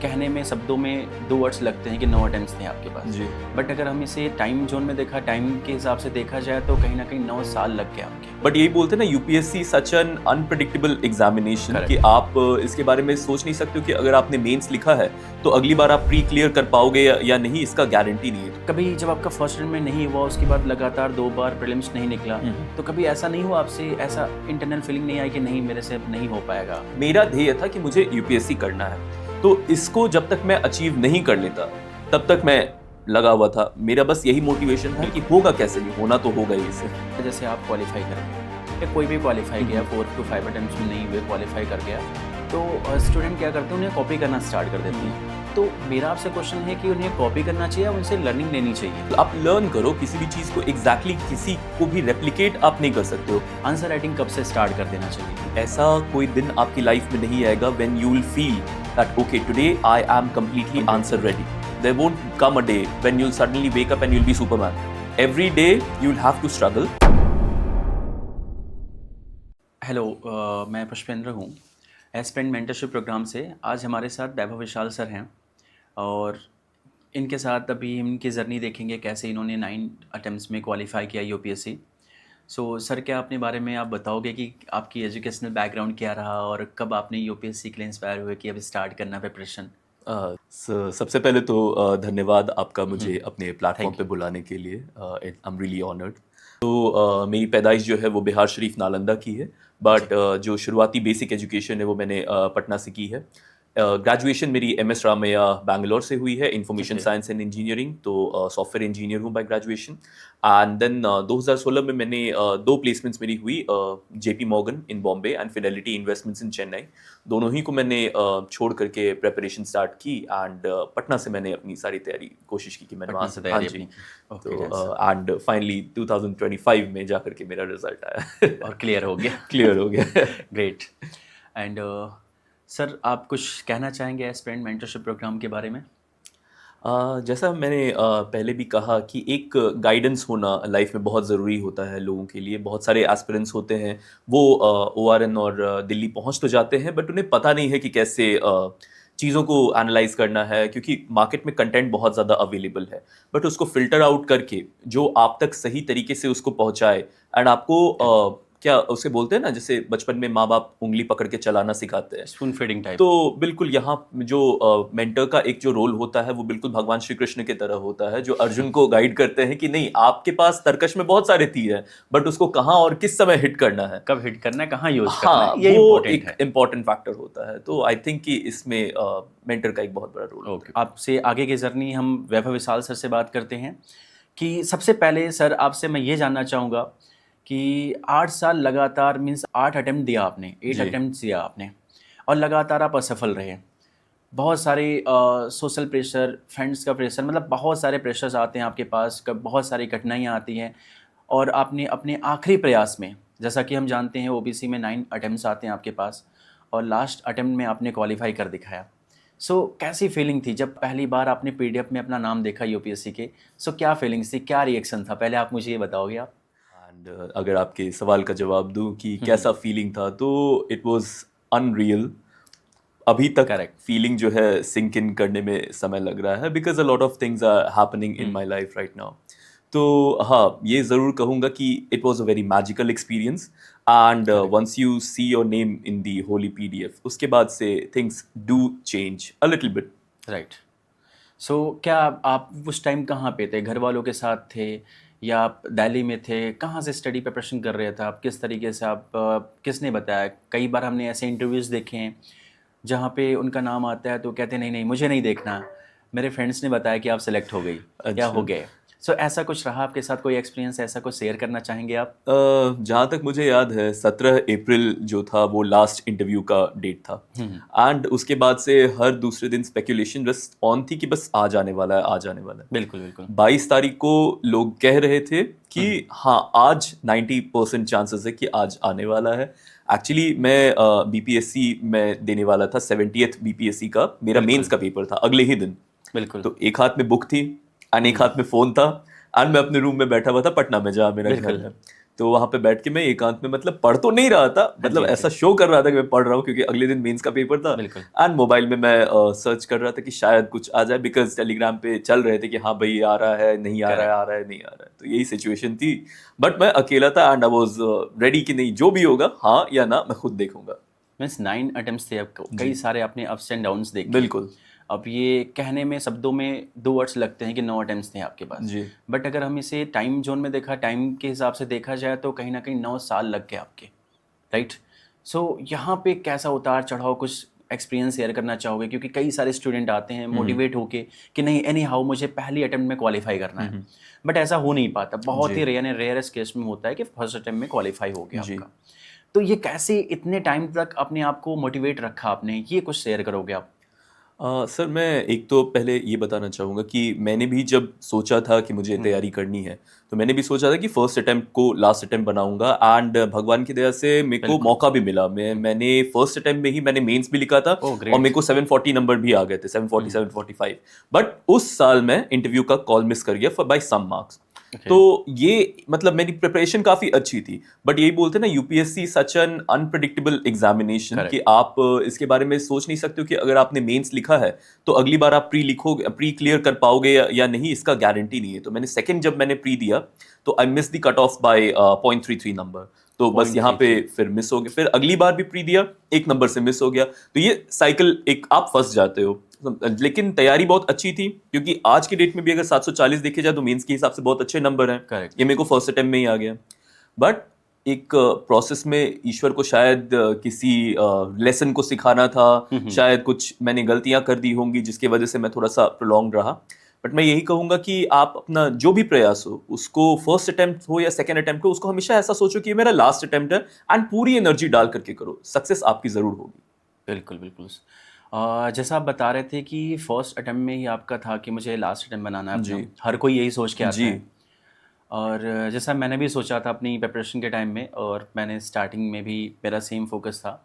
कहने में शब्दों में 2 वर्ड्स लगते हैं कि 9 अटेम्प्ट्स थे आपके पास। जी। बट अगर हम इसे टाइम जोन में देखा, टाइम के हिसाब से देखा जाए तो कहीं न कहीं 9 साल लग गए आपके। बट यही बोलते हैं ना, UPSC such an unpredictable examination Correct. कि आप इसके बारे में सोच नहीं सकते हो कि अगर आपने मेंस लिखा है तो अगली बार आप प्री क्लियर कर पाओगे या नहीं, इसका गारंटी नहीं है। कभी जब आपका फर्स्ट अटेम्प्ट में नहीं हुआ, उसके बाद लगातार 2 बार प्रीलिम्स नहीं निकला, तो कभी ऐसा नहीं हुआ आपसे, ऐसा इंटरनल फीलिंग नहीं आई कि नहीं मेरे से नहीं हो पाएगा? मेरा ध्येय था कि मुझे यूपीएससी करना है, तो इसको जब तक मैं अचीव नहीं कर लेता तब तक मैं लगा हुआ था। मेरा बस यही मोटिवेशन था कि होगा कैसे नहीं, होना तो होगा ही इसे। जैसे आप क्वालिफाई कर गए या कोई भी क्वालिफाई किया, 4 to 5 अटेम्प्ट्स में नहीं हुए, क्वालिफाई कर गया, तो स्टूडेंट क्या करते हैं, उन्हें कॉपी करना स्टार्ट कर देते हैं। तो मेरा आपसे क्वेश्चन है कि उन्हें कॉपी करना चाहिए या उनसे लर्निंग लेनी चाहिए? आप लर्न करो, किसी भी चीज को एग्जैक्टली किसी को भी रेप्लिकेट आप नहीं कर सकते हो। आंसर राइटिंग कब से स्टार्ट कर देना चाहिए? ऐसा कोई दिन आपकी लाइफ में नहीं आएगा when you will feel that okay today I am completely answer ready. There won't come a day when you will suddenly wake up and you will be superman. Every day you will have to struggle. Hello, मैं पुष्पेंद्र हूँ, aspirant mentorship programme से। आज हमारे साथ वैभव विशाल sir हैं और इनके साथ अभी इनकी जर्नी देखेंगे, कैसे इन्होंने 9 अटेम्प्ट्स में क्वालिफाई किया यूपीएससी। सो सर, क्या अपने बारे में आप बताओगे कि आपकी एजुकेशनल बैकग्राउंड क्या रहा और कब आपने यूपीएससी के लिए इंस्पायर हुए कि अब स्टार्ट करना प्रिपरेशन? सबसे पहले तो धन्यवाद आपका मुझे अपने प्लेटफॉर्म पे बुलाने के लिए। I am really honoured. तो मेरी पैदाइश जो है वो बिहार शरीफ नालंदा की है, बट जो शुरुआती बेसिक एजुकेशन है वो मैंने पटना से की है। ग्रेजुएशन मेरी एमएस रामैया बैंगलोर से हुई है, इंफॉर्मेशन साइंस एंड इंजीनियरिंग, तो सॉफ्टवेयर इंजीनियर हूँ बाय ग्रेजुएशन। एंड देन 2016 में मैंने 2 प्लेसमेंट्स मेरी हुई, JP Morgan in Bombay and Fidelity investments in Chennai. दोनों ही को मैंने छोड़ करके प्रेपरेशन स्टार्ट की एंड पटना से मैंने अपनी सारी तैयारी कोशिश की कि मैंने वहाँ से तैयारी अपनी। तो एंड फाइनली 2025 में जाकर के मेरा रिजल्ट आया और क्लियर हो गया। क्लियर हो गया। ग्रेट। एंड सर, आप कुछ कहना चाहेंगे एस्पिरेंट मेंटरशिप प्रोग्राम के बारे में? जैसा मैंने पहले भी कहा कि एक गाइडेंस होना लाइफ में बहुत ज़रूरी होता है लोगों के लिए। बहुत सारे एस्पिरेंट्स होते हैं, वो ओआरएन और दिल्ली पहुंच तो जाते हैं, बट उन्हें पता नहीं है कि कैसे चीज़ों को एनालाइज करना है, क्योंकि मार्केट में कंटेंट बहुत ज़्यादा अवेलेबल है, बट उसको फिल्टर आउट करके जो आप तक सही तरीके से उसको पहुंचाए एंड आपको क्या उसे बोलते हैं ना, जैसे बचपन में माँ बाप उंगली पकड़ के चलाना सिखाते हैं, स्पून फीडिंग टाइप। तो बिल्कुल यहाँ जो मेंटर का एक जो रोल होता है वो बिल्कुल भगवान श्री कृष्ण की तरह होता है, जो अर्जुन को गाइड करते हैं कि नहीं, आपके पास तर्कश में बहुत सारे तीर हैं, बट उसको कहाँ और किस समय हिट करना है, कब हिट करना है, कहाँ यूज करना हाँ, है, ये वो इम्पोर्टेंट एक है। इम्पॉर्टेंट फैक्टर होता है। तो आई थिंक कि इसमें मेंटर का एक बहुत बड़ा रोल होता है। आपसे आगे की जर्नी हम वैभव विशाल सर से बात करते हैं कि सबसे पहले सर आपसे मैं ये जानना चाहूँगा कि 8 साल लगातार, मीन्स 8 अटेम्प्ट दिया आपने, 8 अटेम्प्ट दिया आपने और लगातार आप असफल रहे। बहुत सारे सोशल प्रेशर, फ्रेंड्स का प्रेशर, मतलब बहुत सारे प्रेशर्स आते हैं आपके पास, बहुत सारी कठिनाइयाँ आती हैं और आपने अपने आखिरी प्रयास में, जैसा कि हम जानते हैं ओबीसी में 9 अटेम्प्ट्स आते हैं आपके पास और लास्ट अटेम्प्ट में आपने क्वालिफाई कर दिखाया। सो कैसी फीलिंग थी जब पहली बार आपने पीडीएफ में अपना नाम देखा यूपीएससी के? सो क्या फीलिंग्स थी, क्या रिएक्शन था? पहले आप मुझे ये बताओगे आप? एंड अगर आपके सवाल का जवाब दूं कि कैसा फीलिंग था, तो इट वाज अनरियल। अभी तक करेक्ट। फीलिंग जो है सिंक इन करने में समय लग रहा है, because a lot of things are happening in my life right now. तो हाँ, ये ज़रूर कहूँगा कि it was a very magical experience and once you see your name in the holy PDF, उसके बाद से things do change a little bit. Right. So क्या आप उस टाइम कहाँ पे थे? घर वालों के साथ थे या आप दिल्ली में थे? कहाँ से स्टडी प्रिपरेशन कर रहे थे आप? किस तरीके से आप किसने बताया? कई बार हमने ऐसे इंटरव्यूज़ देखे हैं जहाँ पे उनका नाम आता है तो कहते हैं नहीं नहीं मुझे नहीं देखना, मेरे फ्रेंड्स ने बताया कि आप सेलेक्ट हो गई या हो गए। सो ऐसा कुछ रहा आपके साथ, कोई एक्सपीरियंस ऐसा कुछ शेयर करना चाहेंगे आप? जहाँ तक मुझे याद है 17 अप्रैल जो था वो लास्ट इंटरव्यू का डेट था एंड उसके बाद से हर दूसरे दिन स्पेकुलेशन बस ऑन थी कि बस आ जाने वाला है, आ जाने वाला है। बिल्कुल बिल्कुल। 22 तारीख को लोग कह रहे थे कि हाँ आज 90% चांसेस है कि आज आने वाला है। एक्चुअली मैं बीपीएससी में देने वाला था, 70th बीपीएससी का मेरा मेंस का पेपर था अगले ही दिन। बिल्कुल। तो एक हाथ में बुक थी एंड एक हाथ में फ़ोन था एंड मैं अपने रूम में बैठा हुआ था पटना में, जहाँ मेरा घर है। तो वहाँ पे बैठ के मैं एकांत में मतलब पढ़ तो नहीं रहा था, मतलब ऐसा शो कर रहा था कि मैं पढ़ रहा हूँ, क्योंकि अगले दिन मेंस का पेपर था। बिल्कुल। एंड मोबाइल में मैं सर्च कर रहा था कि शायद कुछ आ जाए, बिकॉज टेलीग्राम पे चल रहे थे कि हाँ भाई आ रहा है, नहीं आ रहा है, आ रहा है, नहीं आ रहा है, तो यही सिचुएशन थी। बट मैं अकेला था एंड आई वाज रेडी कि नहीं, जो भी होगा हाँ या ना मैं खुद देखूंगा। मीन्स 9 अटेम्प्ट्स थे आपको, कई सारे आपने अप्स एंड डाउन्स देखे। बिल्कुल। अब ये कहने में शब्दों में 2 वर्ड्स लगते हैं कि 9 अटेम्प्ट्स थे आपके पास, जी। बट अगर हम इसे टाइम जोन में देखा, टाइम के हिसाब से देखा जाए तो कहीं ना कहीं 9 साल लग गए आपके, राइट। सो यहाँ पे कैसा उतार चढ़ाव, कुछ एक्सपीरियंस शेयर करना चाहोगे? क्योंकि कई सारे स्टूडेंट आते हैं मोटिवेट होके कि नहीं एनी हाउ मुझे पहली अटेम्प्ट में क्वालिफाई करना है, बट ऐसा हो नहीं पाता। बहुत ही रेयरेस्ट केस में होता है कि फर्स्ट अटेम्प्ट में क्वालिफाई हो गया जी। आपका। तो ये कैसे इतने टाइम तक अपने आप को मोटिवेट रखा आपने, ये कुछ शेयर करोगे आप? सर मैं एक तो पहले ये बताना चाहूँगा कि मैंने भी जब सोचा था कि मुझे तैयारी करनी है, तो मैंने भी सोचा था कि फर्स्ट अटेम्प्ट को लास्ट अटेम्प्ट बनाऊंगा, एंड भगवान की दया से मेरे को मौका भी मिला। मैंने फर्स्ट अटेम्प्ट में ही मैंने मेंस भी लिखा था, ओह और ग्रेट। मेरे को 740 नंबर भी आ गए थे, 740 745। बट उस साल मैं इंटरव्यू का कॉल मिस कर गया बाय सम मार्क्स। तो ये मतलब मेरी प्रिपरेशन काफी अच्छी थी, बट यही बोलते हैं ना, UPSC such an unpredictable examination कि आप इसके बारे में सोच नहीं सकते हो कि अगर आपने मेंस लिखा है तो अगली बार आप प्री क्लियर कर पाओगे या नहीं, इसका गारंटी नहीं है। तो मैंने सेकंड जब मैंने प्री दिया तो I miss the cut off by 0.33 number, तो बस यहाँ पे फिर मिस हो गया। फिर अगली बार भी प्री दिया, 1 नंबर से मिस हो गया। तो ये साइकिल एक आप फंस जाते हो। लेकिन तैयारी बहुत अच्छी थी, क्योंकि आज की डेट में भी अगर 740 देखे जाए तो मेंस के हिसाब से बहुत अच्छे नंबर हैं। करेक्ट। ये मेरे को फर्स्ट अटेम्प्ट में ही आ गया। बट एक प्रोसेस में ईश्वर को शायद किसी लेसन को सिखाना था, शायद कुछ मैंने गलतियां कर दी होंगी जिसकी वजह से मैं थोड़ा सा प्रोलॉन्ग रहा। बट मैं यही कहूंगा कि आप अपना जो भी प्रयास हो, उसको फर्स्ट अटेम्प्ट हो या सेकंड अटेम्प्ट हो, उसको हमेशा ऐसा सोचो कि ये मेरा लास्ट अटेम्प्ट है, एंड पूरी एनर्जी डाल करके करो, सक्सेस आपकी जरूर होगी। बिल्कुल बिल्कुल। जैसा आप बता रहे थे कि फर्स्ट अटेम्प्ट में ही आपका था कि मुझे लास्ट अटेम्प्ट बनाना है अपना। जी। हर कोई यही सोच के आता जी। है। और जैसा मैंने भी सोचा था अपनी प्रिपरेशन के टाइम में, और मैंने स्टार्टिंग में भी मेरा सेम फोकस था।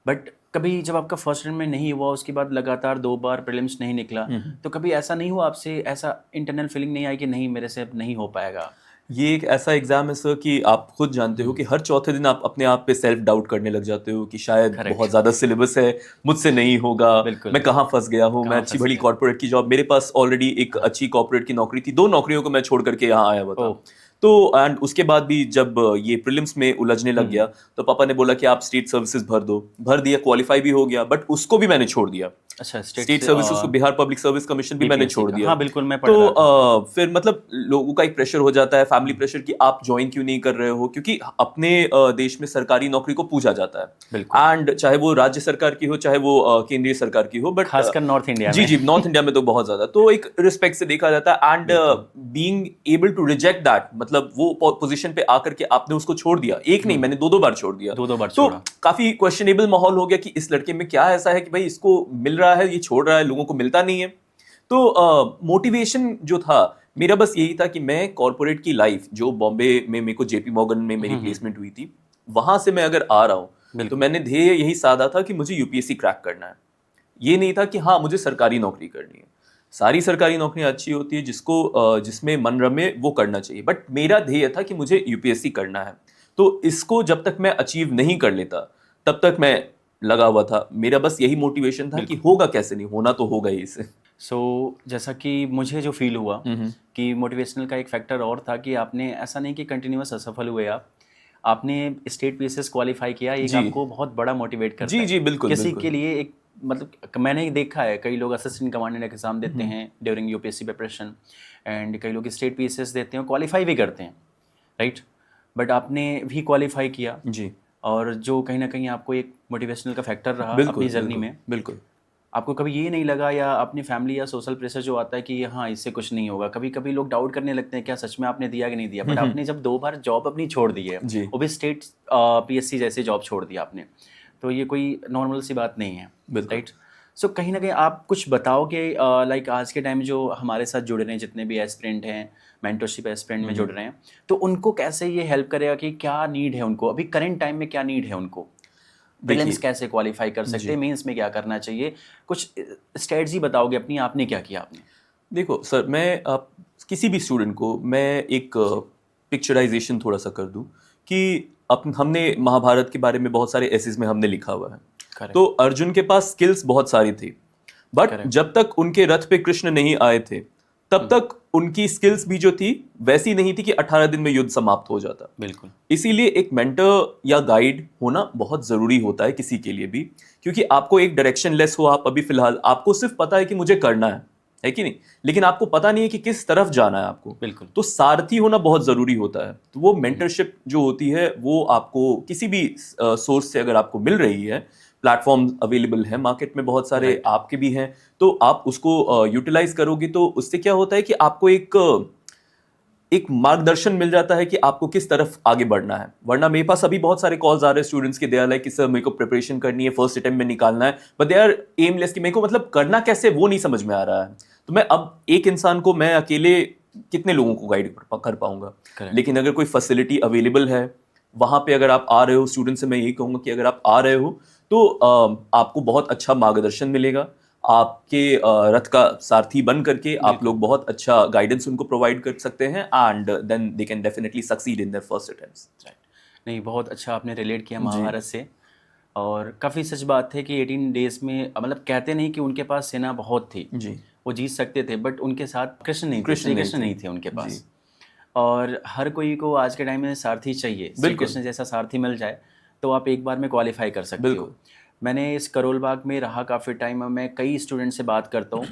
बट कभी जब आपका फर्स्ट अटेम्प्ट में नहीं हुआ, उसके बाद लगातार 2 बार प्रीलिम्स नहीं निकला, तो कभी ऐसा नहीं हुआ आपसे, ऐसा इंटरनल फीलिंग नहीं आई कि नहीं मेरे से अब नहीं हो पाएगा? ये एक ऐसा एग्जाम है सर कि आप खुद जानते हो कि हर चौथे दिन आप अपने आप पे सेल्फ डाउट करने लग जाते हो कि शायद Correct. बहुत ज्यादा सिलेबस है, मुझसे नहीं होगा, बिल्कुल। मैं कहाँ फंस गया हूँ, मैं कहाँ अच्छी फंस बड़ी गया? कॉर्पोरेट की जॉब, मेरे पास ऑलरेडी एक अच्छी कॉर्पोरेट की नौकरी थी, 2 नौकरियों को मैं छोड़ करके यहाँ आया हुआ था। ओह। तो एंड उसके बाद भी जब ये प्रीलिम्स में उलझने लग गया, तो पापा ने बोला कि आप स्टेट सर्विसेज भर दो। भर दिया, क्वालिफाई भी हो गया, बट उसको भी मैंने छोड़ दिया। अच्छा, स्टेट सर्विसेज को, बिहार पब्लिक सर्विस कमीशन भी मैंने BPSC छोड़ का। दिया। हाँ बिल्कुल, मैं पढ़ तो रहा था। फिर मतलब लोगों का एक प्रेशर हो जाता है, फैमिली प्रेशर, कि आप ज्वाइन क्यों नहीं कर रहे हो, क्योंकि अपने देश में सरकारी नौकरी को पूछा जाता है, बिल्कुल। एंड चाहे वो राज्य सरकार की हो, चाहे वो केंद्रीय सरकार की हो, बट खासकर नॉर्थ इंडिया जी में। जी, नॉर्थ इंडिया में तो बहुत ज्यादा, तो एक रिस्पेक्ट से देखा जाता है। And being able to reject that, मतलब वो पोजीशन पे आकर के आपने उसको छोड़ दिया, एक नहीं मैंने 2 बार छोड़ दिया। 2 बार तो छोड़ा। काफी क्वेश्चनेबल माहौल हो गया कि इस लड़के में क्या ऐसा है कि भाई इसको मिल रहा है, ये छोड़ रहा है, लोगों को मिलता नहीं है। तो मोटिवेशन जो था मेरा, बस यही था कि मैं कॉर्पोरेट की लाइफ, जो बॉम्बे में मेरे को जेपी मॉर्गन में मेरी प्लेसमेंट हुई थी, वहां से मैं अगर आ रहा हूं, तो मैंने ध्येय यही साधा था कि मुझे यूपीएससी क्रैक करना है। ये नहीं था कि हाँ मुझे सरकारी नौकरी करनी है। सारी सरकारी नौकरियां अच्छी होती है, जिसमें मन रमे वो करना चाहिए, बट मेरा ध्येय था कि मुझे यूपीएससी करना है। तो इसको जब तक मैं अचीव नहीं कर लेता, तब तक मैं लगा हुआ था। मेरा बस यही मोटिवेशन था कि होगा कैसे नहीं, होना तो होगा ही इसे। सो जैसा कि मुझे जो फील हुआ कि मोटिवेशनल का एक फैक्टर और था कि आपने ऐसा नहीं कि कंटिन्यूअस असफल हुए आपने स्टेट पीएसएस क्वालिफाई किया, एक जी। आपको बहुत बड़ा मोटिवेट करता जी है। जी, बिल्कुल किसी बिल्कुल। के लिए एक मतलब मैंने देखा है, कई लोग असिस्टेंट कमांडेंट एग्जाम देते हैं ड्यूरिंग यूपीएससी प्रिपरेशन, एंड कई लोग स्टेट पीएसएस देते हैं, क्वालिफाई भी करते हैं, राइट। बट आपने भी क्वालिफाई किया, जी और जो कहीं ना कहीं आपको एक मोटिवेशनल का फैक्टर रहा बिल्कुल अपनी जर्नी बिल्कुल में। बिल्कुल। आपको कभी ये नहीं लगा, या अपनी फैमिली या सोशल प्रेशर जो आता है कि हाँ इससे कुछ नहीं होगा, कभी कभी लोग डाउट करने लगते हैं क्या सच में आपने दिया कि नहीं दिया, बट आपने जब 2 बार जॉब अपनी छोड़ दी है, जी वो भी स्टेट पीएससी जैसे जॉब छोड़ दी आपने, तो ये कोई नॉर्मल सी बात नहीं है, बिल्कुल। राइट। सो कहीं ना कहीं आप कुछ बताओगे, लाइक आज के टाइम में जो हमारे साथ जुड़ रहे हैं, जितने भी एस्पिरेंट हैं, मेंटरशिप एस्पिरेंट में जुड़ रहे हैं, तो उनको कैसे ये हेल्प करेगा कि क्या नीड है उनको अभी करंट टाइम में, क्या नीड है उनको, प्रीलिम्स कैसे क्वालिफाई कर सकते हैं, मेंस में क्या करना चाहिए, कुछ स्ट्रेटजी बताओगे अपनी, आपने क्या किया आपने? देखो सर, मैं किसी भी स्टूडेंट को मैं एक पिक्चराइजेशन थोड़ा सा कर दूं कि हमने महाभारत के बारे में बहुत सारे एसेज में हमने लिखा हुआ है। Correct. तो अर्जुन के पास स्किल्स बहुत सारी थी, बट Correct. जब तक उनके रथ पे कृष्ण नहीं आए थे तब तक उनकी स्किल्स भी जो थी वैसी नहीं थी कि 18 दिन में युद्ध समाप्त हो जाता। बिल्कुल। इसीलिए एक मेंटर या गाइड होना बहुत जरूरी होता है किसी के लिए भी, क्योंकि आपको एक डायरेक्शन लेस हो, आप अभी फिलहाल आपको सिर्फ पता है कि मुझे करना है कि नहीं, लेकिन आपको पता नहीं है कि किस तरफ जाना है आपको। बिल्कुल। तो सारथी होना बहुत जरूरी होता है। तो वो मेंटरशिप जो होती है वो आपको किसी भी सोर्स से अगर आपको मिल रही है, प्लेटफॉर्म अवेलेबल है मार्केट में बहुत सारे, आपके भी हैं, तो आप उसको यूटिलाइज करोगे तो उससे क्या होता है कि आपको एक मार्गदर्शन मिल जाता है कि आपको किस तरफ आगे बढ़ना है। वरना मेरे पास अभी बहुत सारे कॉल्स आ रहे हैं स्टूडेंट्स के, दे आर लाइक कि सर मेरे को प्रिपरेशन करनी है, फर्स्ट अटेम्प्ट में निकालना है, बट दे आर एमलेस कि मेरे को मतलब करना कैसे वो नहीं समझ में आ रहा है। तो मैं अब एक इंसान को मैं अकेले कितने लोगों को गाइड कर पाऊंगा। लेकिन अगर कोई फैसिलिटी अवेलेबल है वहां पे, अगर आप आ रहे हो, स्टूडेंट से मैं यही कहूंगा कि अगर आप आ रहे हो तो आपको बहुत अच्छा मार्गदर्शन मिलेगा। आपके रथ का सारथी बन करके आप लोग बहुत अच्छा गाइडेंस उनको प्रोवाइड कर सकते हैं, and then they can definitely succeed in their first attempts. नहीं, बहुत अच्छा आपने रिलेट किया महाभारत से, और काफ़ी सच बात है कि 18 डेज में, मतलब कहते नहीं कि उनके पास सेना बहुत थी जी, वो जीत सकते थे, बट उनके साथ कृष्ण नहीं थे, श्री कृष्ण नहीं थे उनके पास। और हर कोई को आज के टाइम में सारथी चाहिए, श्री कृष्ण जैसा सारथी मिल जाए तो आप एक बार में क्वालिफाई कर सकते हो। मैंने इस करोल बाग में रहा काफ़ी टाइम, मैं कई स्टूडेंट से बात करता हूँ,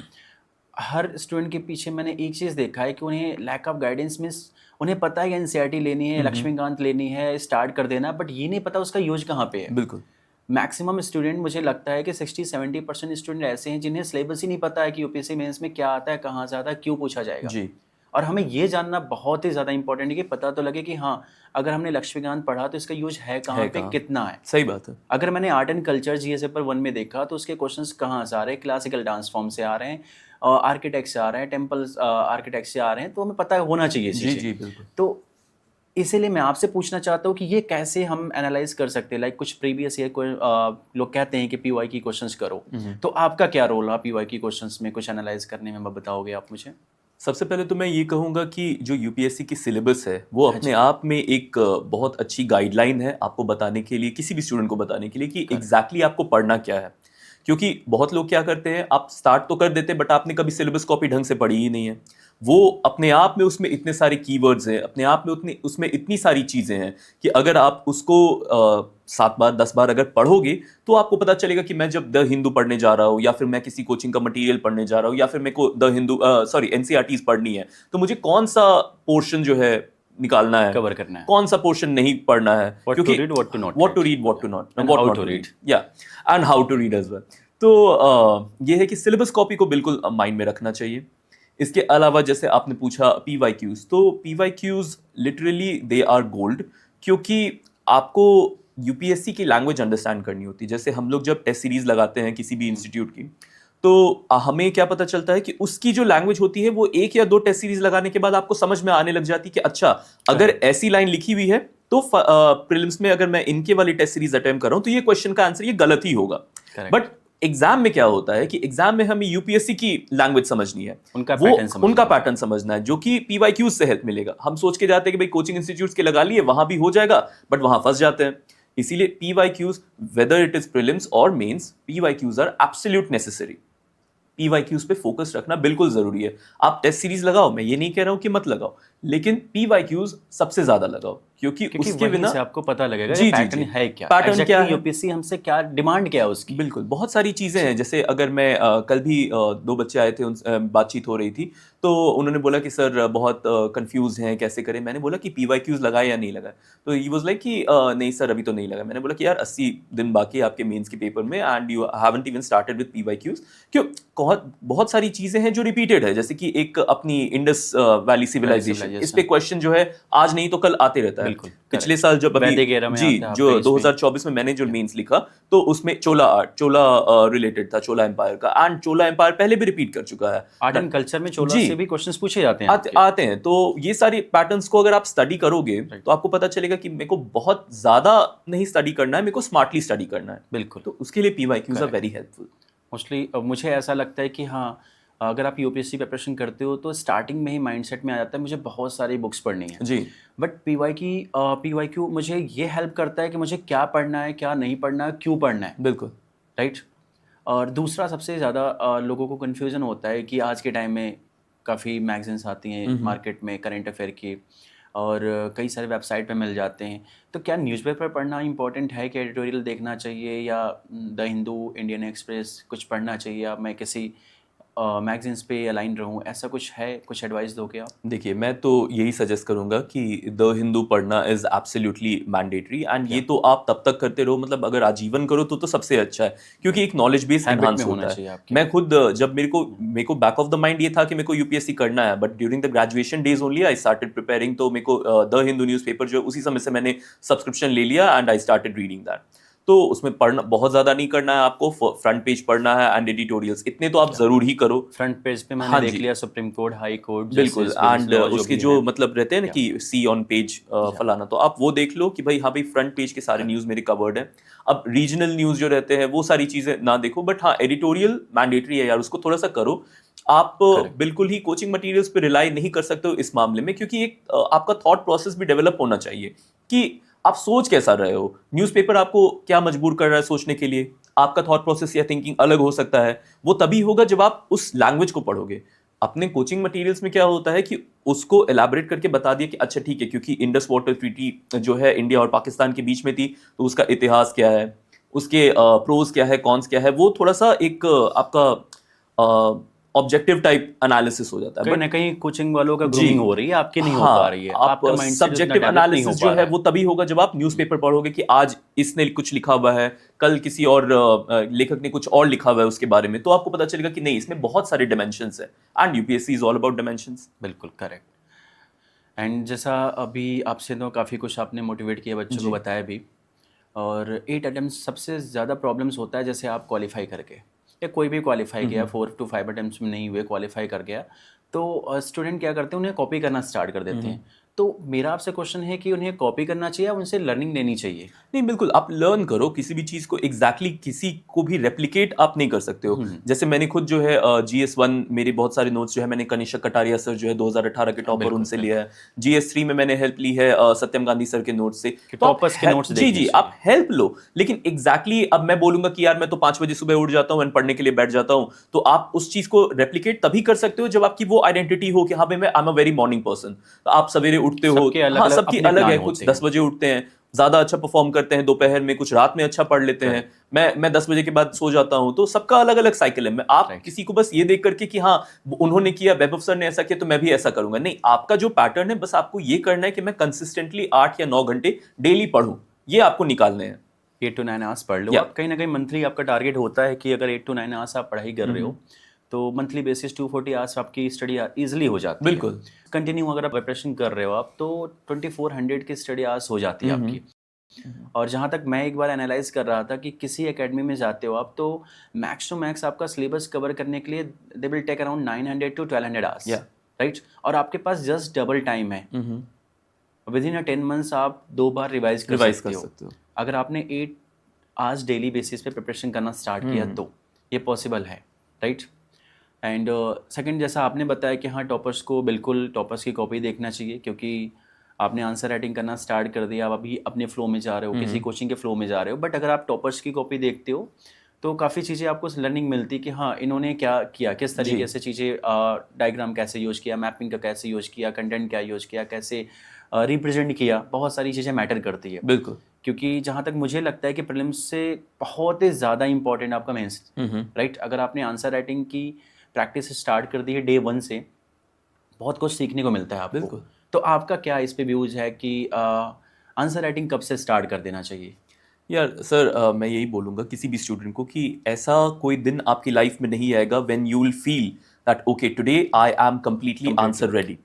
हर स्टूडेंट के पीछे मैंने एक चीज़ देखा है कि उन्हें लैक ऑफ गाइडेंस मीन्स उन्हें पता है कि एनसीईआरटी लेनी है, लक्ष्मीकांत लेनी है, स्टार्ट कर देना, बट ये नहीं पता उसका यूज कहाँ पे है। बिल्कुल। मैक्सिमम स्टूडेंट, मुझे लगता है कि 60-70% स्टूडेंट ऐसे हैं जिन्हें सिलेबस ही नहीं पता है कि यूपीएससी मेंस में क्या आता है, कहाँ से आता है, क्यों पूछा जाएगा जी। और हमें ये जानना बहुत ही ज़्यादा इंपॉर्टेंट है कि पता तो लगे कि हाँ, अगर हमने लक्ष्मीकांत पढ़ा तो इसका यूज है कहाँ पे, कितना है। सही बात है। अगर मैंने art and culture GS paper 1 में देखा तो उसके क्वेश्चंस कहाँ से आ रहे हैं, क्लासिकल डांस फॉर्म से आ रहे हैं, आर्किटेक्ट से आ रहे हैं, टेम्पल आर्किटेक्ट से आ रहे हैं, तो हमें पता होना चाहिए जी जी बिल्कुल। तो इसीलिए मैं आपसे पूछना चाहता हूँ कि ये कैसे हम एनालाइज कर सकते हैं। लाइक कुछ प्रीवियस ईयर लोग कहते हैं कि पीवाई की क्वेश्चंस करो, तो आपका क्या रोल है पीवाई की क्वेश्चंस में कुछ एनालाइज करने में, बताओगे आप मुझे? सबसे पहले तो मैं ये कहूँगा कि जो यूपीएससी की सिलेबस है वो अपने आप में एक बहुत अच्छी गाइडलाइन है आपको बताने के लिए, किसी भी स्टूडेंट को बताने के लिए कि एग्जैक्टली आपको पढ़ना क्या है। क्योंकि बहुत लोग क्या करते हैं, आप स्टार्ट तो कर देते हैं बट आपने कभी सिलेबस कॉपी ढंग से पढ़ी ही नहीं है। वो अपने आप में उसमें इतने सारे कीवर्ड्स हैं, अपने आप में उसमें इतनी सारी चीज़ें हैं कि अगर आप उसको 7 बार 10 बार अगर पढ़ोगे तो आपको पता चलेगा कि मैं जब द हिंदू पढ़ने जा रहा हूँ या फिर मैं किसी कोचिंग का मटेरियल पढ़ने जा रहा हूँ या फिर मेरे को द हिंदू एनसीईआरटीज पढ़नी है, तो मुझे कौन सा पोर्शन जो है निकालना है, कवर करना है, कौन सा पोर्शन नहीं पढ़ना है, क्योंकि what to read, what to not, and what not to read, and how to read as well। तो ये है कि सिलेबस कॉपी को बिल्कुल माइंड में रखना चाहिए। इसके अलावा जैसे आपने पूछा पीवाईक्यूज, तो PYQs literally they are gold, क्योंकि आपको यूपीएससी की लैंग्वेज अंडरस्टैंड करनी होती है। जैसे हम लोग जब टेस्ट सीरीज लगाते हैं किसी भी इंस्टीट्यूट की, तो हमें क्या पता चलता है कि उसकी जो लैंग्वेज होती है वो 1 या 2 टेस्ट सीरीज लगाने के बाद आपको समझ में आने लग जाती है कि अच्छा, अगर ऐसी लाइन लिखी हुई है तो प्रीलिम्स में अगर मैं इनके वाली टेस्ट सीरीज अटेम्प्ट कर रहा हूं तो ये क्वेश्चन का आंसर ये गलत ही होगा। बट एग्जाम में क्या होता है कि एग्जाम में हमें यूपीएससी की लैंग्वेज समझनी है, उनका पैटर्न समझना है, जो कि पीवाईक्यूज से हेल्प मिलेगा। हम सोच के जाते हैं कि भाई कोचिंग इंस्टीट्यूट्स के लगा लिए वहां भी हो जाएगा, बट वहां फंस जाते हैं। इसीलिए PYQs, whether it is prelims और mains, PYQs are absolute necessary. PYQs पे फोकस रखना बिल्कुल जरूरी है। आप टेस्ट सीरीज लगाओ, मैं ये नहीं कह रहा हूं कि मत लगाओ, लेकिन पीवाईक्यूज सबसे ज्यादा लगाओ, क्योंकि उसके बिना से आपको पता लगेगा जी, पैटर्न जी, है क्या, पैटर्न क्या है, यूपीएससी हमसे क्या डिमांड क्या है उसकी। बिल्कुल बहुत सारी चीजें हैं। जैसे अगर मैं कल भी 2 बच्चे आए थे, बातचीत हो रही थी, तो उन्होंने बोला कि सर बहुत कंफ्यूज हैं, कैसे करें। मैंने बोला कि पीवाईक्यूज लगाए या नहीं लगाए, तो ही वाज लाइक कि नहीं सर अभी तो नहीं लगा। मैंने बोला कि यार 80 दिन बाकी है आपके मेंस के पेपर में and you haven't even started with PYQs. क्यों, बहुत सारी चीजें हैं जो रिपीटेड है। जैसे कि एक अपनी इंडस वैली सिविलाइजेशन, इस पे क्वेश्चन जो है आज नहीं तो कल आते रहता है। पिछले साल जब अभी जी जो 2024 में मैंने जो मेंस लिखा तो उसमें चोला रिलेटेड था, चोला एम्पायर का, एंड चोला एम्पायर पहले भी रिपीट कर चुका है। आर्ट एंड कल्चर में चोला से भी क्वेश्चंस पूछे जाते हैं, आते हैं। तो ये सारे पैटर्न्स को अगर आप स्टडी करोगे तो आपको पता चलेगा कि मेरे को बहुत ज्यादा नहीं स्टडी करना है, मेरे को स्मार्टली स्टडी करना है। बिल्कुल, तो उसके लिए PYQs are very helpful. Mostly मुझे ऐसा लगता है कि हाँ, अगर आप यूपीएससी प्रिपरेशन करते हो तो स्टार्टिंग में ही माइंडसेट में आ जाता है मुझे बहुत सारी बुक्स पढ़नी है जी बट पीवाईक्यू मुझे ये हेल्प करता है कि मुझे क्या पढ़ना है क्या नहीं पढ़ना है क्यों पढ़ना है, बिल्कुल राइट। और दूसरा सबसे ज़्यादा लोगों को कन्फ्यूज़न होता है कि आज के टाइम में काफ़ी मैगजीन्स आती हैं मार्केट में करंट अफेयर की और कई सारे वेबसाइट पे मिल जाते हैं, तो क्या न्यूज़पेपर पढ़ना इंपॉर्टेंट है कि एडिटोरियल देखना चाहिए या द हिंदू, इंडियन एक्सप्रेस कुछ पढ़ना चाहिए या मैं किसी मैगजीन्स पे अलाइन रहूँ, ऐसा कुछ है, कुछ एडवाइस दोगे आप? देखिए मैं तो यही सजेस्ट करूंगा कि द हिंदू पढ़ना इज एब्सोल्युटली मैंडेटरी एंड ये तो आप तब तक करते रहो, मतलब अगर आजीवन करो तो सबसे अच्छा है, क्योंकि एक नॉलेज बेस Habit एनहांस में होना होता चाहिए है। आपके। मैं खुद जब मेरे को बैक ऑफ द माइंड ये था कि मेरे को यूपीएससी करना है, but during the graduation days only I started preparing, तो मेरे को द हिंदू न्यूज़पेपर जो है उसी समय से मैंने सब्सक्रिप्शन ले लिया and I started reading that. तो उसमें पढ़ना बहुत ज़्यादा नहीं करना है आपको, फ्रंट पेज पढ़ना है एंड एडिटोरियल्स इतने तो आप ज़रूर ही करो। फ्रंट पेज पे मैंने हाँ देख जी, लिया सुप्रीम कोर्ट, हाई कोर्ट, बिल्कुल जस्टिस, विल्स एंड लॉ जो उसके भी जो है। मतलब रहते हैं ना कि सी ऑन पेज फलाना, तो आप वो देख लो कि भाई हाँ भाई फ्रंट पेज के सारे न्यूज़ मेरे कवर्ड है। अब रीजनल न्यूज़ जो रहते हैं वो सारी चीज़ें ना देखो, बट हाँ एडिटोरियल मैंडेटरी है यार, उसको थोड़ा सा करो। आप Correct. बिल्कुल ही कोचिंग मटेरियल्स पे रिलाई नहीं कर सकते हो इस मामले में, क्योंकि एक आपका थॉट प्रोसेस भी डेवलप होना चाहिए कि आप सोच कैसा रहे हो। न्यूज़पेपर आपको क्या मजबूर कर रहा है सोचने के लिए, आपका थॉट प्रोसेस या थिंकिंग अलग हो सकता है, वो तभी होगा जब आप उस लैंग्वेज को पढ़ोगे। अपने कोचिंग मटेरियल्स में क्या होता है कि उसको एलैबोरेट करके बता दिया कि अच्छा ठीक है, क्योंकि इंडस वाटर ट्रीटी जो है इंडिया और पाकिस्तान के बीच में थी, तो उसका इतिहास क्या है, उसके प्रोज क्या है, कॉन्स क्या है, वो थोड़ा सा एक आपका ऑब्जेक्टिव टाइप एनालिसिस हो जाता है। कहीं बट ना कहीं कोचिंग वालों का जी ग्रूमिंग हो रही है, आपकी नहीं हो पा हाँ, रही है, आप आपका माइंडसेट उतना सब्जेक्टिव डेवलप नहीं हो एनालिसिस जो पा है रहा है। वो तभी होगा जब आप न्यूज़पेपर पढ़ोगे कि आज इसने कुछ लिखा हुआ है, कल किसी और लेखक ने कुछ और लिखा हुआ है उसके बारे में, तो आपको पता चलेगा कि नहीं इसमें बहुत सारे डिमेंशंस है and UPSC is all about dimensions. बिल्कुल करेक्ट। एंड जैसा अभी आपसे तो काफ़ी कुछ आपने मोटिवेट किया, बच्चों को बताया भी। और 8 अटेम्प्ट सबसे ज़्यादा प्रॉब्लम्स होता है, जैसे आप क्वालिफाई करके या कोई भी क्वालिफाई किया 4 to 5 अटेम्प्ट्स में नहीं हुए, क्वालिफाई कर गया, तो स्टूडेंट क्या करते हैं, उन्हें कॉपी करना स्टार्ट कर देते हैं। तो मेरा आपसे क्वेश्चन है कि उन्हें कॉपी करना चाहिए या उनसे लर्निंग लेनी चाहिए? नहीं बिल्कुल, आप लर्न करो किसी भी चीज को, एग्जैक्टली किसी को भी रेप्लिकेट आप नहीं कर सकते हो। जैसे मैंने खुद जो है GS1 मेरे बहुत सारे नोट्स जो है मैंने कनिष्क कटारिया सर जो है 2018 के टॉपर बिल्कुल, उनसे लिया है। GS3 में मैंने हेल्प ली है सत्यम गांधी सर के नोट्स से। तो आप टॉपर्स के नोट्स जी देखने जी आप हेल्प लो, लेकिन एग्जैक्टली अब मैं बोलूंगा कि यार मैं तो 5 बजे सुबह उठ जाता हूँ एंड पढ़ने के लिए बैठ जाता हूँ, तो आप उस चीज को रेप्लिकेट तभी कर सकते हो जब आपकी वो आइडेंटिटी हो कि हाँ भाई मैं I am a very morning person. आप सवेरे उठते हो, सबके अलग हाँ अलग सबकी अपने अलग है, प्लान कुछ होते 10 हैं। बजे उठते हैं ज्यादा अच्छा परफॉर्म करते हैं, दोपहर में कुछ रात में अच्छा पढ़ लेते हैं, मैं 10 बजे के बाद सो जाता हूं, तो सबका अलग अलग साइकिल है। मैं आप Right. किसी को बस ये देख करके कि हाँ उन्होंने किया, वैभव सर ने ऐसा किया तो मैं भी ऐसा करूंगा, नहीं, आपका जो पैटर्न है बस आपको ये करना है कि मैं कंसिस्टेंटली 8 या 9 घंटे डेली पढ़ूं, ये आपको निकालने हैं। 8 to 9 आवर्स पढ़ लो या आप, कहीं ना कहीं मंथली आपका टारगेट होता है कि अगर 8 to 9 आवर्स आप पढ़ाई कर रहे हो तो मंथली बेसिस 240 आवर्स आपकी स्टडी इजीली हो जाती है। बिल्कुल कंटिन्यू अगर आप प्रिपरेशन कर रहे हो आप तो 2400 की स्टडी आवर्स हो जाती है आपकी। और जहाँ तक मैं एक बार एनालाइज कर रहा था कि किसी एकेडमी में जाते हो आप तो मैक्स टू मैक्स आपका सिलेबस कवर करने के लिए they will take around 900 to 1200 hours, yeah right. और आपके पास जस्ट डबल टाइम है, विद इन 10 मंथ्स आप 2 बार रिवाइज कर सकते हो। अगर आपने 8 आवर्स डेली बेसिस पे प्रिपरेशन करना स्टार्ट किया तो ये पॉसिबल है, राइट। एंड सेकंड, जैसा आपने बताया कि हाँ टॉपर्स को बिल्कुल टॉपर्स की कॉपी देखना चाहिए, क्योंकि आपने आंसर राइटिंग करना स्टार्ट कर दिया, आप अभी अपने फ्लो में जा रहे हो, किसी कोचिंग के फ्लो में जा रहे हो, बट अगर आप टॉपर्स की कॉपी देखते हो तो काफ़ी चीज़ें आपको लर्निंग मिलती कि हाँ इन्होंने क्या किया, किस तरीके से चीज़ें, डायग्राम कैसे यूज़ किया, मैपिंग का कैसे यूज़ किया, कंटेंट क्या यूज़ किया, कैसे रिप्रेजेंट किया, बहुत सारी चीज़ें मैटर करती है। बिल्कुल, क्योंकि जहाँ तक मुझे लगता है कि प्रीलिम्स से बहुत ही ज़्यादा इंपॉर्टेंट आपका मेंस, राइट। अगर आपने आंसर राइटिंग की प्रैक्टिस स्टार्ट कर दी है डे 1 से, बहुत कुछ सीखने को मिलता है आपको। बिल्कुल। तो आपका क्या इस पे व्यूज़ है कि आंसर राइटिंग कब से स्टार्ट कर देना चाहिए? यार सर मैं यही बोलूँगा किसी भी स्टूडेंट को कि ऐसा कोई दिन आपकी लाइफ में नहीं आएगा when you will feel that okay today I am completely answer ready.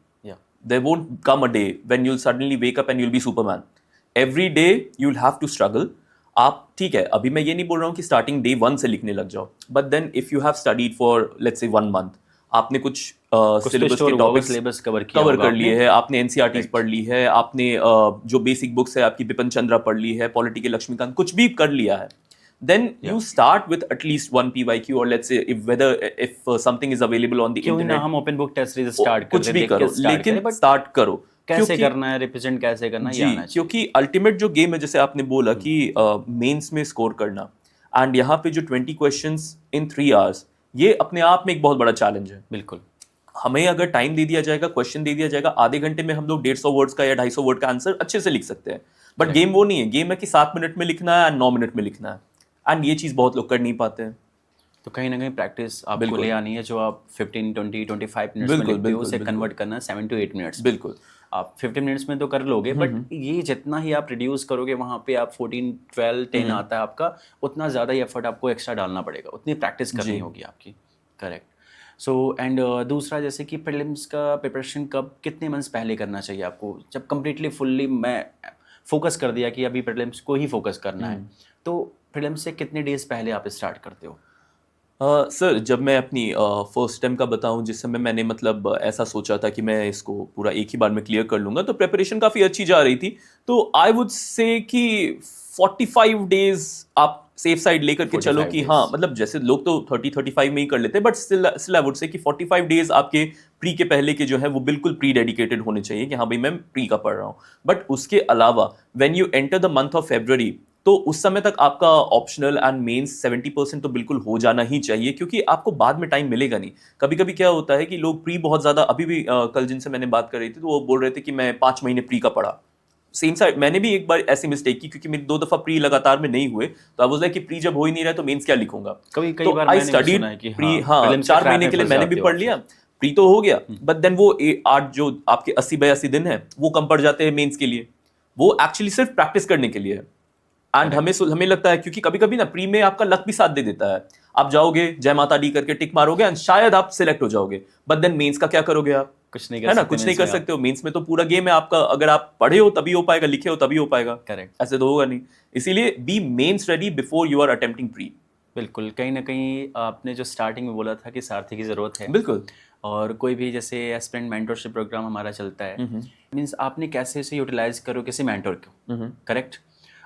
There won't come a day when you'll suddenly wake up and you'll be Superman. Every day you'll have to struggle. आप ठीक है, अभी मैं ये नहीं बोल रहा हूँ कि स्टार्टिंग डे 1 से लिखने लग जाओ, but then if you have studied for let's say 1 month, आपने कुछ सिलेबस के टॉपिक्स सिलेबस कवर कर लिए है, आपने एनसीईआरटीज पढ़ ली है, आपने जो बेसिक बुक्स है आपकी बिपिन चंद्रा पढ़ ली है, पॉलिटी के लक्ष्मीकांत, कुछ भी कर लिया है, then you start with at least one PYQ, or let's say if something is available on the क्यों ना internet, हम open book test series start कुछ भी करो, लेकिन बट स्टार्ट करो। कैसे करना है, रिप्रेजेंट कैसे करना है, ये आना जी, चाहिए। क्योंकि अल्टीमेट जो गेम है, जैसे आपने बोला कि मेंस में स्कोर करना, एंड यहाँ पे जो 20 क्वेश्चंस इन 3 आवर्स, ये अपने आप में एक बहुत बड़ा चैलेंज है। बिल्कुल। हमें अगर टाइम दे दिया जाएगा, क्वेश्चन दे दिया जाएगा, आधे घंटे में हम लोग 150 वर्ड्स का या 250 वर्ड का आंसर अच्छे से लिख सकते हैं। बट गेम वो नहीं है, गेम है कि 7 मिनट में लिखना है एंड 9 मिनट में लिखना है, एंड ये चीज़ बहुत लोग कर नहीं पाते हैं। तो कहीं ना कहीं प्रैक्टिस आपको बिल्कुल। ले आनी है, जो आप 15, 20, 25 मिनट्स में बिल्कुल, लिखते हो बिल्कुल, उसे बिल्कुल। कन्वर्ट करना है 7 to 8 मिनट्स। बिल्कुल। आप 15 मिनट्स में तो कर लोगे, बट ये जितना ही आप रिड्यूस करोगे, वहाँ पे आप 14, 12, 10 आता है आपका, उतना ज़्यादा ही एफर्ट आपको एक्स्ट्रा डालना पड़ेगा, उतनी प्रैक्टिस करनी होगी आपकी। करेक्ट। सो एंड दूसरा, जैसे कि प्रीलिम्स का प्रिपरेशन कब, कितने मंथ्स पहले करना चाहिए आपको, जब कम्प्लीटली फुल्ली मैं फोकस कर दिया कि अभी प्रीलिम्स को ही फोकस करना है, तो प्रीलिम्स से कितने डेज पहले आप स्टार्ट करते हो? सर, जब मैं अपनी फर्स्ट टाइम का बताऊं, जिस समय मैंने मतलब ऐसा सोचा था कि मैं इसको पूरा एक ही बार में क्लियर कर लूंगा, तो प्रेपरेशन काफ़ी अच्छी जा रही थी। तो आई वुड से कि 45 डेज आप सेफ साइड लेकर के चलो 45 कि days। हाँ, मतलब जैसे लोग तो 30-35 में ही कर लेते हैं, but still I would say कि 45 डेज आपके प्री के पहले के जो है वो बिल्कुल प्री डेडिकेटेड होने चाहिए कि हाँ भाई मैं प्री का पढ़ रहा हूँ। बट उसके अलावा when you enter the month of February, तो उस समय तक आपका ऑप्शनल एंड मेंस 70% तो बिल्कुल हो जाना ही चाहिए, क्योंकि आपको बाद में टाइम मिलेगा नहीं। कभी कभी क्या होता है कि लोग प्री बहुत ज़्यादा, अभी भी कल जिनसे मैंने बात कर रही थी तो वो बोल रहे थे कि मैं 5 महीने प्री का पढ़ा। सेम साइड मैंने भी एक बार ऐसी मिस्टेक की, क्योंकि मेरे 2 दफ़ा प्री लगातार में नहीं हुए, तो आई वाज लाइक कि प्री जब हो ही नहीं रहा तो मेंस क्या लिखूंगा। कई तो बार आई मैंने भी स्टडीड सुना है कि प्री, हाँ, हाँ, prelims 4 trap महीने में के लिए फंस मैंने जाते भी हो पढ़ आप लिया, प्री तो हो गया, बट देन वो 8 जो आपके 80-82 दिन है वो कम पड़ जाते हैं मेंस के लिए। वो एक्चुअली सिर्फ प्रैक्टिस करने के लिए है। एंड हमें लगता है, क्योंकि कभी कभी ना प्री में आपका लक भी साथ दे देता है, आप जाओगे जय माता दी करके टिक मारोगे एंड शायद आप सिलेक्ट हो जाओगे, बट देन मेंस का क्या करोगे आप? कुछ नहीं है कर ना, सकते कुछ नहीं means कर में आप। सकते हो। मेंस में तो पूरा गेम है आपका, अगर आप पढ़े हो तभी हो पाएगा, लिखे हो तभी हो पाएगा, करेक्ट। ऐसे तो होगा नहीं। इसीलिए be mains ready before you are attempting pre. बिल्कुल, कहीं ना कहीं आपने जो स्टार्टिंग में बोला था कि सारथी की ज़रूरत है, बिल्कुल। और कोई भी जैसे एस्पिरेंट मेंटरशिप प्रोग्राम हमारा चलता है, मींस आपने कैसे इसे यूटिलाइज करो किसी मेंटर को। करेक्ट।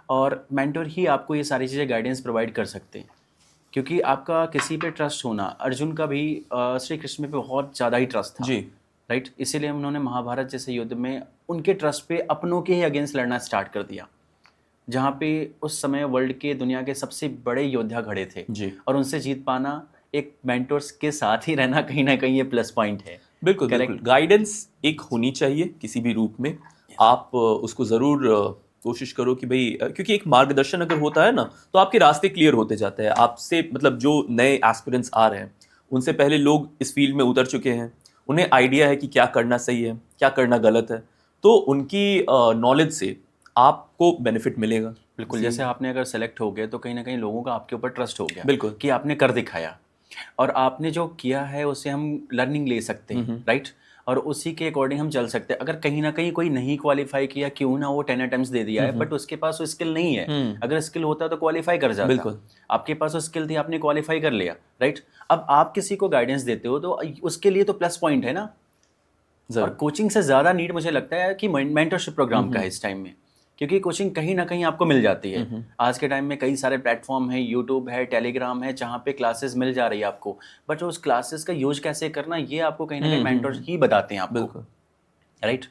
और मेंटर ही आपको ये सारी चीज़ें गाइडेंस प्रोवाइड कर सकते हैं, क्योंकि आपका किसी पे ट्रस्ट होना, अर्जुन का भी श्री कृष्ण पे बहुत ज़्यादा ही ट्रस्ट था। जी। राइट। इसीलिए उन्होंने महाभारत जैसे युद्ध में उनके ट्रस्ट पे अपनों के ही अगेंस्ट लड़ना स्टार्ट कर दिया, जहाँ पे उस समय वर्ल्ड के दुनिया के सबसे बड़े योद्धा खड़े थे जी। और उनसे जीत पाना, एक मेंटर्स के साथ ही रहना कहीं ना कहीं ये प्लस पॉइंट है। बिल्कुल, बिल्कुल। गाइडेंस एक होनी चाहिए किसी भी रूप में, आप उसको ज़रूर कोशिश करो कि भाई, क्योंकि एक मार्गदर्शन अगर होता है ना, तो आपके रास्ते क्लियर होते जाते हैं। आपसे मतलब जो नए एस्पिरेंट्स आ रहे हैं, उनसे पहले लोग इस फील्ड में उतर चुके हैं, उन्हें आइडिया है कि क्या करना सही है, क्या करना गलत है, तो उनकी नॉलेज से आपको बेनिफिट मिलेगा। बिल्कुल। जैसे आपने अगर सेलेक्ट हो गए तो कहीं ना कहीं लोगों का आपके ऊपर ट्रस्ट हो गया, बिल्कुल। कि आपने कर दिखाया, और आपने जो किया है उसे हम लर्निंग ले सकते हैं। राइट। और उसी के अकॉर्डिंग हम चल सकते हैं। अगर कहीं ना कहीं कोई नहीं क्वालिफाई किया, क्यों ना वो 10 अटेम्प्ट्स दे दिया है, बट उसके पास वो स्किल नहीं है। अगर स्किल होता तो क्वालिफाई कर जाता। बिल्कुल। आपके पास वो स्किल थी, आपने क्वालिफाई कर लिया। राइट। अब आप किसी को गाइडेंस देते हो तो उसके लिए तो प्लस पॉइंट है ना। और कोचिंग से ज़्यादा नीड मुझे लगता है कि मेंटरशिप प्रोग्राम का है इस टाइम में, क्योंकि कोचिंग कहीं ना कहीं आपको मिल जाती है। आज के टाइम में कई सारे प्लेटफॉर्म है, यूट्यूब है, टेलीग्राम है, जहाँ पे क्लासेस मिल जा रही है आपको, बट उस क्लासेस का यूज कैसे करना ये आपको कहीं ना कहीं मेंटर्स ही बताते हैं आपको। बिल्कुल। राइट।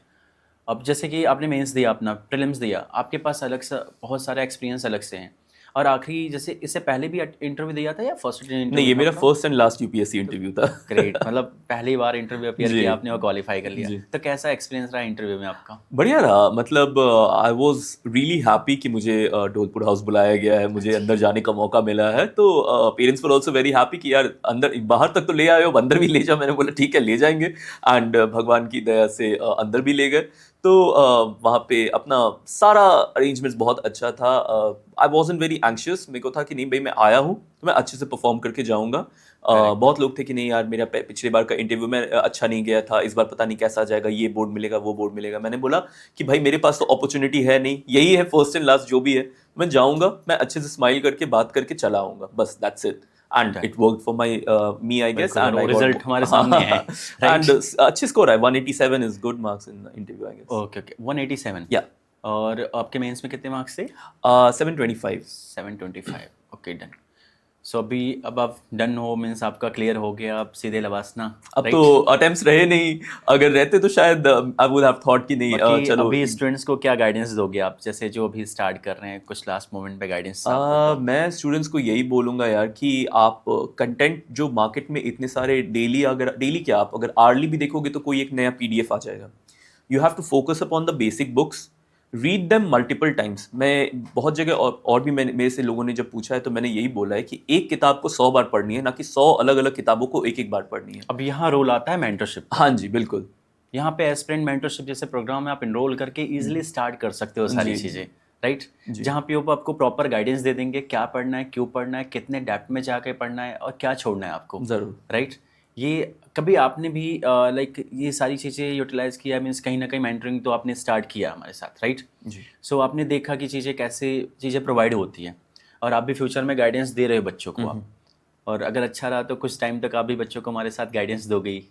अब जैसे कि आपने मेंस दिया, अपना प्रीलिम्स दिया, आपके पास अलग सा बहुत सारे एक्सपीरियंस अलग से हैं, और आखिरी जैसे इससे पहले भी इंटरव्यू दिया था या फर्स्ट इंटरव्यू? नहीं, ये मेरा first and last UPSC interview था। ग्रेट। मतलब पहली बार इंटरव्यू अपियर जी। किया आपने और क्वालिफाई कर लिया, जी। तो कैसा एक्सपीरियंस रहा इंटरव्यू में आपका? बढ़िया रहा, मतलब आई वाज रियली हैप्पी कि मुझे ढोलपुर हाउस बुलाया गया है, मुझे अंदर जाने का मौका मिला है। तो parents were also very happy कि यार अंदर, बाहर तक तो ले आए हो, अंदर भी ले जाओ। मैंने बोला ठीक है ले जाएंगे, एंड भगवान की दया से अंदर भी ले गए। तो वहाँ पे अपना सारा अरेंजमेंट्स बहुत अच्छा था। आई वॉजंट वेरी एंशियस, मेरे को था कि नहीं भाई मैं आया हूँ तो मैं अच्छे से परफॉर्म करके जाऊँगा। बहुत लोग थे कि नहीं यार मेरा पिछले बार का इंटरव्यू में अच्छा नहीं गया था, इस बार पता नहीं कैसा जाएगा, ये बोर्ड मिलेगा वो बोर्ड मिलेगा। मैंने बोला कि भाई मेरे पास तो अपॉर्चुनिटी है नहीं, यही है फर्स्ट एंड लास्ट जो भी है, मैं जाऊँगा, मैं अच्छे से स्माइल करके बात करके चला आऊँगा, बस that's it. And it worked for my me I guess, and result हमारे सामने है। एंड अच्छे स्कोर है, 187 is good marks in interview I guess. Okay okay, 187। Yeah. और आपके मेंस में कितने मार्क्स थे? 725। 725। Okay done. सो अब आप डन हो, मीन्स आपका क्लियर हो गया, आप सीधे लवासना। अब तो अटेम्प्ट्स रहे नहीं, अगर रहते तो शायद आई वुड हैव थॉट कि नहीं बाकी चलो। अभी स्टूडेंट्स को क्या गाइडेंस दोगे आप, जैसे जो अभी स्टार्ट कर रहे हैं, कुछ लास्ट मोमेंट पे गाइडेंस मैं स्टूडेंट्स को यही बोलूंगा यार कि आप कंटेंट जो मार्केट में इतने सारे डेली क्या आप अगर आर्ली भी देखोगे तो कोई एक नया पीडीएफ आ जाएगा। You have to focus upon the basic books, read them multiple times. मैं बहुत जगह और भी मेरे से लोगों ने जब पूछा है तो मैंने यही बोला है कि एक किताब को 100 बार पढ़नी है, ना कि 100 अलग अलग किताबों को एक एक बार पढ़नी है। अब यहाँ रोल आता है मेंटरशिप। हाँ जी बिल्कुल। यहाँ पे एस्पिरेंट मेंटरशिप जैसे प्रोग्राम में आप इनरोल करके इजीली स्टार्ट कर सकते हो सारी चीज़ें, राइट। जहाँ पे वो आपको प्रॉपर गाइडेंस दे देंगे, क्या पढ़ना है, क्यों पढ़ना है, कितने डेप्थ में जाके पढ़ना है और क्या छोड़ना है आपको, ज़रूर। राइट। ये कभी आपने भी लाइक ये सारी चीज़ें यूटिलाइज किया, मीन्स कहीं ना कहीं मेंटरिंग तो आपने स्टार्ट किया हमारे साथ, राइट जी। सो आपने देखा कि चीज़ें कैसे चीज़ें प्रोवाइड होती हैं और आप भी फ्यूचर में गाइडेंस दे रहे हो बच्चों को आप, और अगर अच्छा रहा तो कुछ टाइम तक आप भी बच्चों को हमारे साथ गाइडेंस दोगे ही।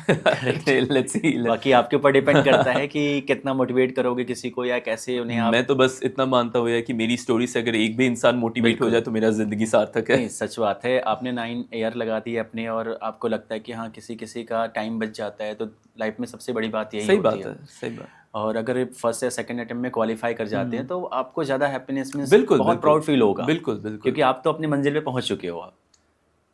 Let's see. बाकी आपके ऊपर डिपेंड करता है कि कितना मोटिवेट करोगे किसी को या कैसे उन्हें आप। मैं तो बस इतना मानता हूँ यार कि मेरी स्टोरी से अगर एक भी इंसान मोटिवेट हो जाए तो मेरा जिंदगी सार्थक है। नहीं सच बात है, आपने 9 ईयर लगा दिए अपने और आपको लगता है कि हाँ किसी किसी का टाइम बच जाता है, तो लाइफ में सबसे बड़ी बात यही होती है। सही बात। और अगर फर्स्ट या सेकंड अटेम्प्ट में क्वालिफाई कर जाते हैं तो आपको ज़्यादा हैप्पीनेस में बिल्कुल बहुत प्राउड फील होगा। बिल्कुल बिल्कुल, क्योंकि आप तो अपनी मंजिल पे पहुंच चुके हो आप,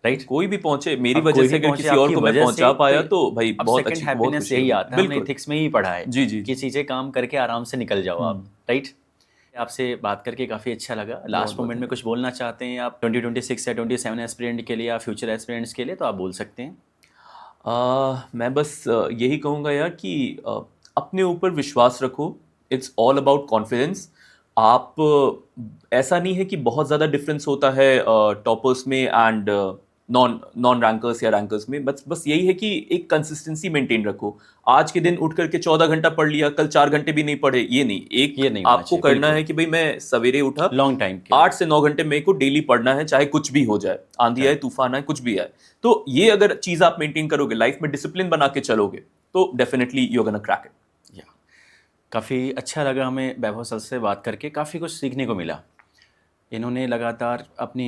राइट। कोई भी पहुंचे मेरी वजह से, अगर किसी और को मैं पहुंचा पाया तो भाई बहुत अच्छी, बहुत हैप्पीनेस खुशी यही है। आता है, हमने एथिक्स में ही पढ़ा है जी जी कि चीज़ें काम करके आराम से निकल जाओ आप, राइट। आपसे बात करके काफ़ी अच्छा लगा। लास्ट मोमेंट में कुछ बोलना चाहते हैं आप 2026 या 27 एस्पिरेंट के लिए या फ्यूचर एस्पिरेंट्स के लिए, तो आप बोल सकते हैं। मैं बस यही कहूँगा यार कि अपने ऊपर विश्वास रखो। It's all about confidence. आप ऐसा नहीं है कि बहुत ज़्यादा डिफरेंस होता है टॉपर्स में एंड नॉन रैंकर्स या रैंकर्स में। बस यही है कि एक कंसिस्टेंसी मेंटेन रखो। आज के दिन उठ करके 14 घंटा पढ़ लिया, कल 4 घंटे भी नहीं पढ़े, ये नहीं आपको करना है कि भाई मैं सवेरे उठा, लॉन्ग टाइम 8 से 9 घंटे मेरे को डेली पढ़ना है, चाहे कुछ भी हो जाए, आंधी आए तूफान आए कुछ भी आए। तो ये अगर चीज आप मेंटेन करोगे, लाइफ में डिसिप्लिन बना के चलोगे, तो definitely you are gonna crack it. काफ़ी अच्छा लगा हमें वैभव सर से बात करके, काफ़ी कुछ सीखने को मिला। इन्होंने लगातार अपने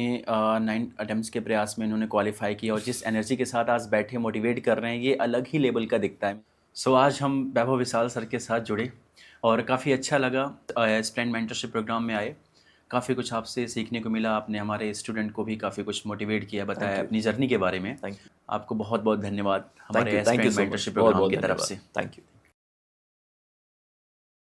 9 अटेम्प्ट्स के प्रयास में इन्होंने क्वालिफाई किया और जिस एनर्जी के साथ आज बैठे मोटिवेट कर रहे हैं, ये अलग ही लेवल का दिखता है। सो आज हम वैभव विशाल सर के साथ जुड़े और काफ़ी अच्छा लगा। एस्पिरेंट मेंटरशिप प्रोग्राम में आए, काफ़ी कुछ आपसे सीखने को मिला। आपने हमारे स्टूडेंट को भी काफ़ी कुछ मोटिवेट किया, बताया अपनी जर्नी के बारे में। आपको बहुत बहुत धन्यवाद हमारे एस्पिरेंट मेंटरशिप प्रोग्राम की तरफ से। Thank you.